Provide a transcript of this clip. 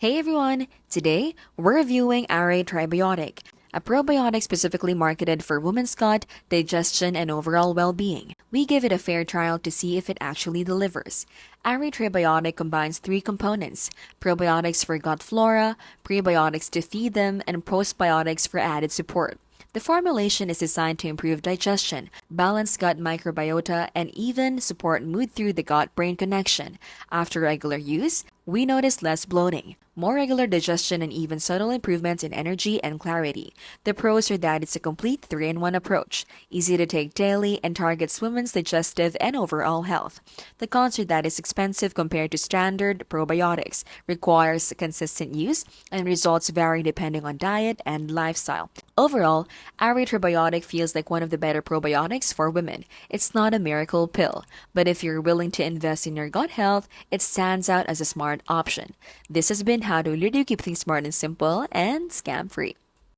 Hey everyone! Today, we're reviewing Arrae Tribiotic, a probiotic specifically marketed for women's gut, digestion, and overall well-being. We give it a fair trial to see if it actually delivers. Arrae Tribiotic combines three components: probiotics for gut flora, prebiotics to feed them, and postbiotics for added support. The formulation is designed to improve digestion, balance gut microbiota, and even support mood through the gut-brain connection. After regular use, we notice less bloating, more regular digestion, and even subtle improvements in energy and clarity. The pros are that it's a complete 3-in-1 approach, easy to take daily, and targets women's digestive and overall health. The cons are that it's expensive compared to standard probiotics, requires consistent use, and results vary depending on diet and lifestyle. Overall, Arrae Tribiotic feels like one of the better probiotics for women. It's not a miracle pill, but if you're willing to invest in your gut health, it stands out as a smart option. This has been How to Literally Keep Things Smart and Simple and Scam-Free.